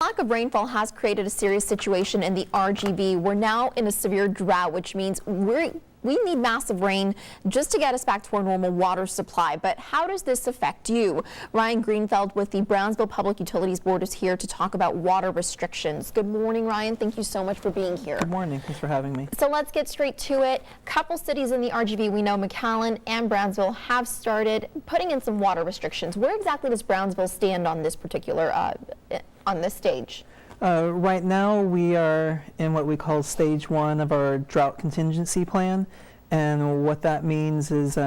Lack of rainfall has created a serious situation in the RGV. We're now in a severe drought, which means we need massive rain just to get us back to our normal water supply. But how does this affect you? Ryan Greenfeld with the Brownsville Public Utilities Board is here to talk about water restrictions. Good morning, Ryan. Thank you so much for being here. Good morning. Thanks for having me. So let's get straight to it. Couple cities in the RGV, we know McAllen and Brownsville, have started putting in some water restrictions. Where exactly does Brownsville stand on this particular on this stage? Right now we are in what we call stage 1 of our drought contingency plan, and what that means is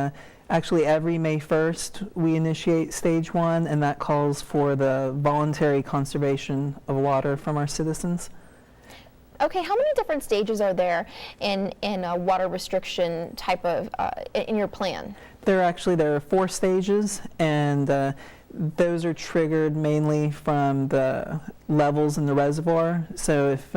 actually every May 1st we initiate stage 1, and that calls for the voluntary conservation of water from our citizens. Okay, how many different stages are there in a water restriction type of in your plan? There are 4 stages, and those are triggered mainly from the levels in the reservoir. So if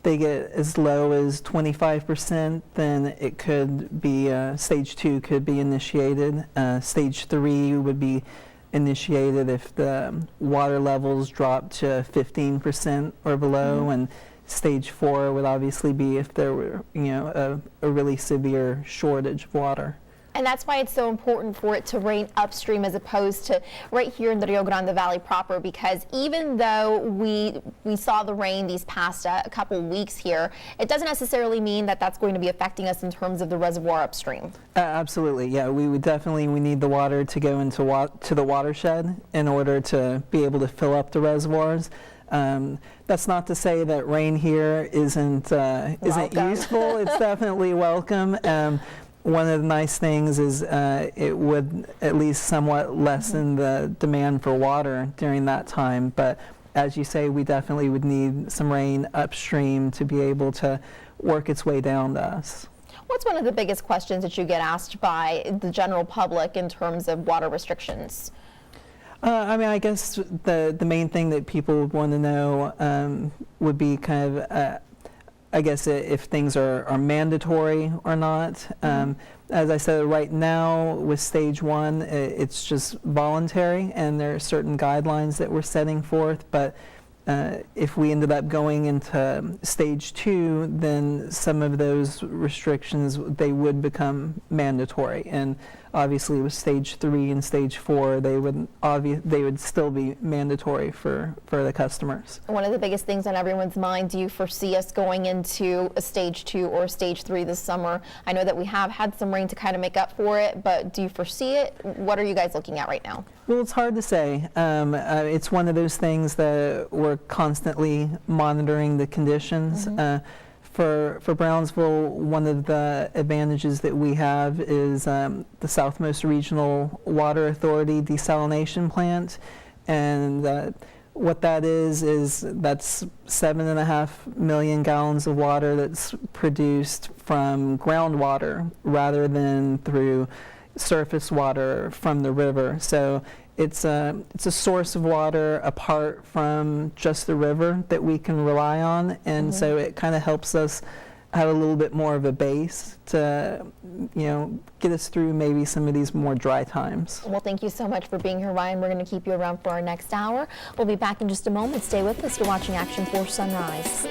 they get as low as 25%, then it could be stage 2 could be initiated. Stage 3 would be initiated if the water levels drop to 15% or below, and stage 4 would obviously be if there were, a really severe shortage of water. And that's why it's so important for it to rain upstream as opposed to right here in the Rio Grande Valley proper, because even though we saw the rain these past couple weeks here, it doesn't necessarily mean that that's going to be affecting us in terms of the reservoir upstream. Absolutely, yeah. We need the water to go into to the watershed in order to be able to fill up the reservoirs. That's not to say that rain here isn't useful. It's definitely welcome. One of the nice things is it would at least somewhat lessen the demand for water during that time. But as you say, we definitely would need some rain upstream to be able to work its way down to us. What's one of the biggest questions that you get asked by the general public in terms of water restrictions? I guess the main thing that people would want to know would be kind of I guess if things are mandatory or not. As I said, right now with stage 1, it's just voluntary, and there are certain guidelines that we're setting forth. But if we ended up going into stage 2, then some of those restrictions, they would become mandatory. And obviously with stage 3 and stage 4, they would still be mandatory for the customers. One of the biggest things on everyone's mind, do you foresee us going into a stage 2 or stage 3 this summer? I know that we have had some rain to kind of make up for it, but do you foresee it? What are you guys looking at right now? Well, it's hard to say. It's one of those things that we're constantly monitoring the conditions. For Brownsville, one of the advantages that we have is the Southmost Regional Water Authority desalination plant, and what that is that's 7.5 million gallons of water that's produced from groundwater rather than through surface water from the river. So it's a source of water apart from just the river that we can rely on, and so it kind of helps us have a little bit more of a base to get us through maybe some of these more dry times. Well, thank you so much for being here, Ryan. We're going to keep you around for our next hour. We'll be back in just a moment. Stay with us. You're watching Action 4 Sunrise.